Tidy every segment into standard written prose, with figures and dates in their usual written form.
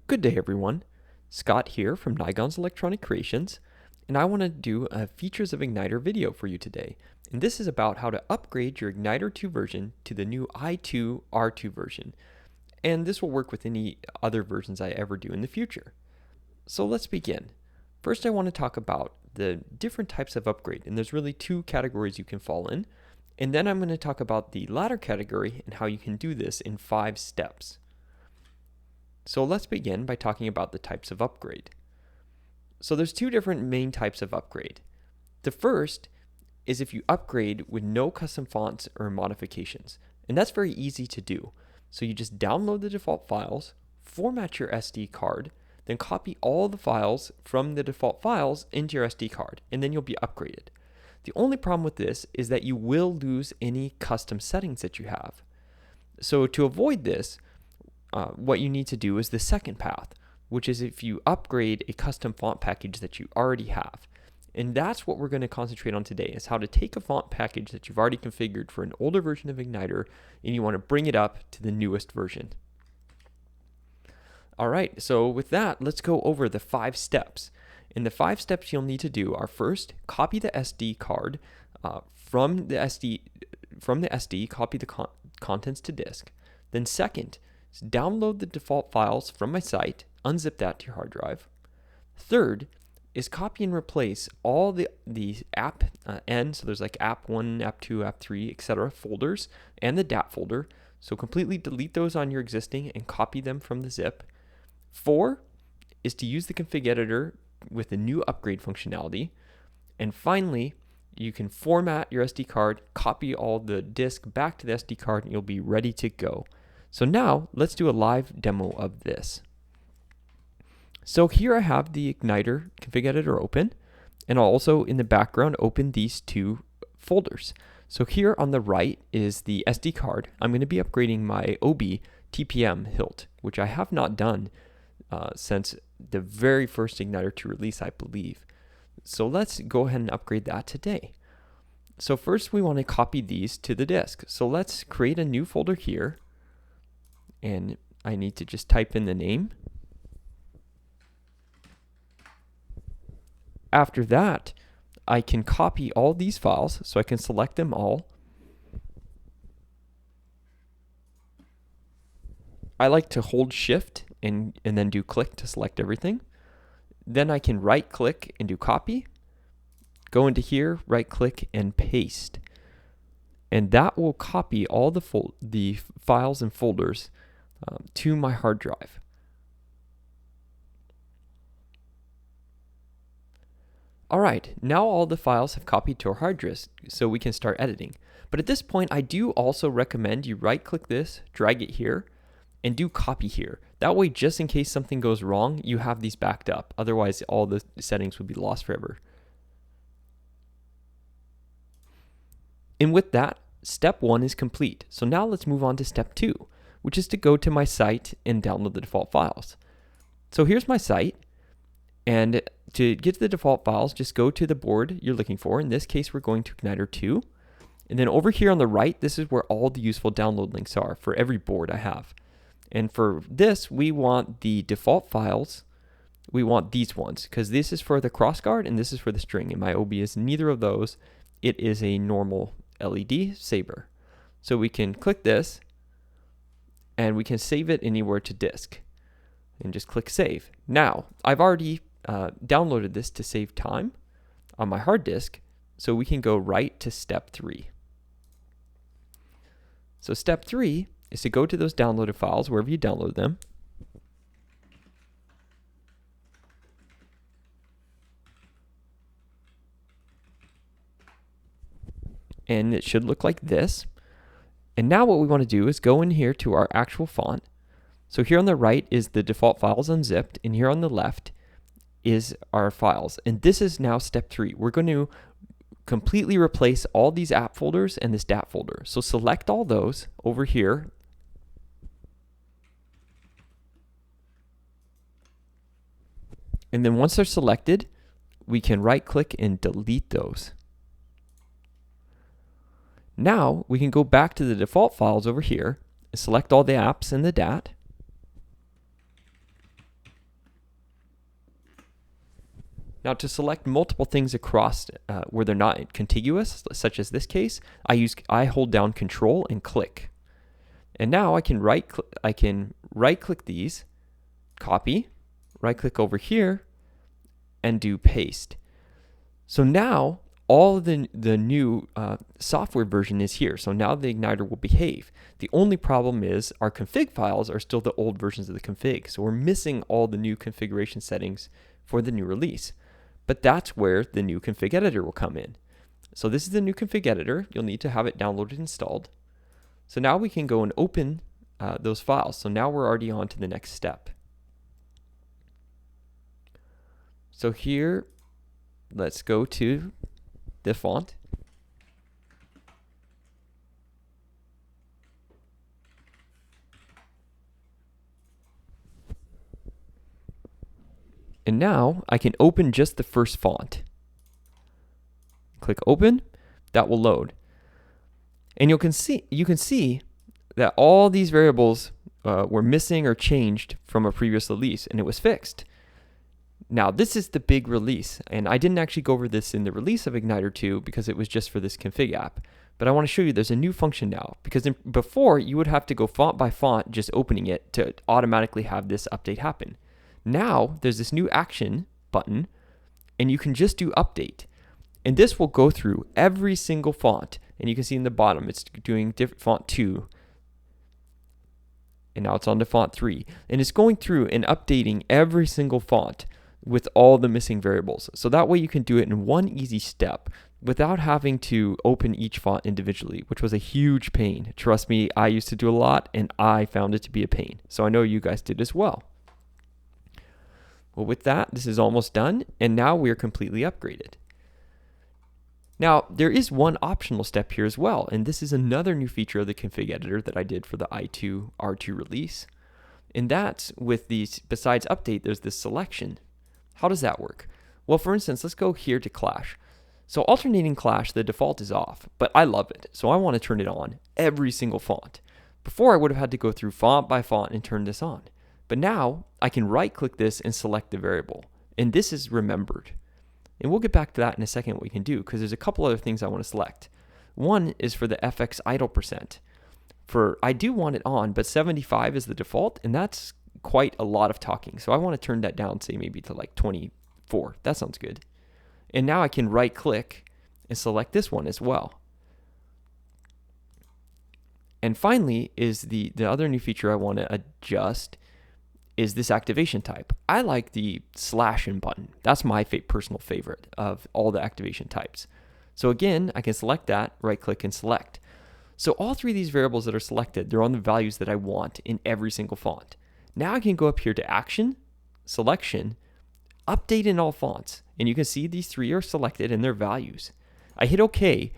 Good day, everyone. Scott here from Nigon's Electronic Creations, and I want to do a Features of Igniter video for you today. And this is about how to upgrade your Igniter 2 version to the new i2 R2 version. And this will work with any other versions I ever do in the future. So let's begin. First, I want to talk about the different types of upgrade, and there's really two categories you can fall in. And then I'm going to talk about the latter category and how you can do this in 5 steps. So let's begin by talking about the types of upgrade. So there's two different main types of upgrade. The first is if you upgrade with no custom fonts or modifications, and that's very easy to do. So you just download the default files, format your SD card, then copy all the files from the default files into your SD card, and then you'll be upgraded. The only problem with this is that you will lose any custom settings that you have. So to avoid this, what you need to do is the second path, which is if you upgrade a custom font package that you already have. And that's what we're going to concentrate on today, is how to take a font package that you've already configured for an older version of Igniter and you want to bring it up to the newest version. All right, so with that, let's go over the 5 steps. And the 5 steps you'll need to do are: first, copy the SD card from the SD, copy the contents to disk. Then second, download the default files from my site, unzip that to your hard drive. Third is copy and replace all the app N, so there's like app 1, app 2, app 3, etc. folders, and the DAT folder. So completely delete those on your existing and copy them from the zip. 4 is to use the config editor with the new upgrade functionality. And finally, you can format your SD card, copy all the disk back to the SD card, and you'll be ready to go. So now let's do a live demo of this. So here I have the Igniter config editor open, and I'll also in the background open these 2 folders. So here on the right is the SD card. I'm going to be upgrading my Obi TPM hilt, which I have not done since the very first Igniter 2 release, I believe. So let's go ahead and upgrade that today. So first we want to copy these to the disk. So let's create a new folder here. And I need to just type in the name. After that, I can copy all these files, so I can select them all. I like to hold shift and then do click to select everything. Then I can right click and do copy. Go into here, right click and paste. And that will copy all the files and folders to my hard drive. All right, now all the files have copied to our hard disk, so we can start editing. But at this point, I do also recommend you right click this, drag it here, and do copy here. That way, just in case something goes wrong, you have these backed up. Otherwise, all the settings would be lost forever. And with that, step 1 is complete. So now let's move on to step 2, which is to go to my site and download the default files. So here's my site, and to get to the default files, just go to the board you're looking for. In this case, we're going to Igniter 2. And then over here on the right, this is where all the useful download links are for every board I have. And for this, we want the default files. We want these ones, because this is for the crossguard and this is for the string. And my Obi is neither of those. It is a normal LED saber. So we can click this, and we can save it anywhere to disk. And just click save. Now, I've already downloaded this to save time on my hard disk, so we can go right to step 3. So step 3 is to go to those downloaded files wherever you download them. And it should look like this. And now what we want to do is go in here to our actual font. So here on the right is the default files unzipped, and here on the left is our files. And this is now step 3. We're going to completely replace all these app folders and this DAT folder. So select all those over here. And then once they're selected, we can right click and delete those. Now we can go back to the default files over here, select all the apps and the DAT, Now to select multiple things across where they're not contiguous, such as this case, I hold down Control and click. And now I can right click these, copy, right click over here, and do paste. So now all of the new software version is here. So now the igniter will behave. The only problem is our config files are still the old versions of the config. So we're missing all the new configuration settings for the new release. But that's where the new config editor will come in. So this is the new config editor. You'll need to have it downloaded and installed. So now we can go and open those files. So now we're already on to the next step. So here, let's go to the font. And now I can open just the first font. Click open, that will load. And you can see that all these variables were missing or changed from a previous release, and it was fixed. Now this is the big release, and I didn't actually go over this in the release of Igniter 2 because it was just for this config app. But I want to show you there's a new function now, because before you would have to go font by font just opening it to automatically have this update happen. Now there's this new action button, and you can just do update. And this will go through every single font. And you can see in the bottom, it's doing font 2. And now it's on to font 3. And it's going through and updating every single font with all the missing variables. So that way you can do it in one easy step without having to open each font individually, which was a huge pain. Trust me, I used to do a lot, and I found it to be a pain. So I know you guys did as well. Well, with that, this is almost done, and now we are completely upgraded. Now, there is one optional step here as well, and this is another new feature of the config editor that I did for the i2 R2 release. And that's with these, besides update, there's this selection. How does that work? Well, for instance, let's go here to clash. So alternating clash, the default is off, but I love it. So I want to turn it on every single font. Before I would have had to go through font by font and turn this on. But now I can right click this and select the variable. And this is remembered. And we'll get back to that in a second what we can do, because there's a couple other things I want to select. One is for the FX idle percent. I do want it on, but 75 is the default, and that's quite a lot of talking. So I want to turn that down, say maybe to like 24. That sounds good. And now I can right click and select this one as well. And finally is the other new feature I want to adjust is this activation type. I like the /n button. That's my personal favorite of all the activation types. So again, I can select that, right click and select. So all three of these variables that are selected, they're on the values that I want in every single font. Now I can go up here to action, selection, update in all fonts. And you can see these three are selected in their values. I hit OK,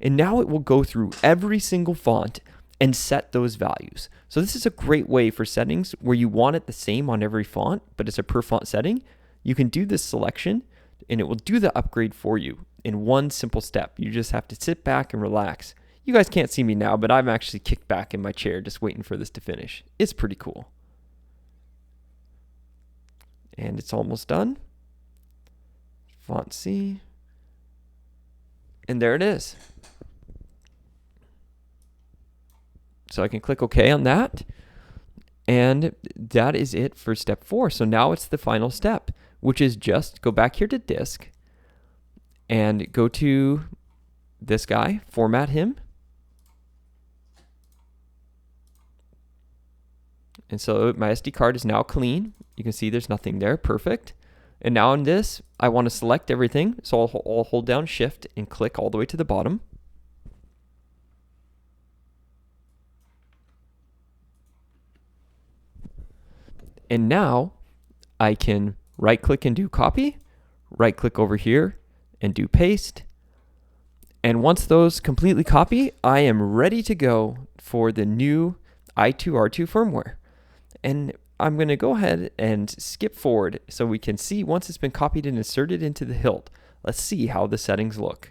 and now it will go through every single font and set those values. So this is a great way for settings where you want it the same on every font, but it's a per font setting. You can do this selection and it will do the upgrade for you in one simple step. You just have to sit back and relax. You guys can't see me now, but I'm actually kicked back in my chair just waiting for this to finish. It's pretty cool. And it's almost done. Font C. And there it is. So I can click OK on that. And that is it for step 4. So now it's the final step, which is just go back here to disk and go to this guy, format him. And so my SD card is now clean. You can see there's nothing there. Perfect. And now in this, I want to select everything. So I'll hold down Shift and click all the way to the bottom. And now I can right click and do copy, right click over here and do paste. And once those completely copy, I am ready to go for the new i2 R2 firmware. And I'm going to go ahead and skip forward so we can see once it's been copied and inserted into the hilt. Let's see how the settings look.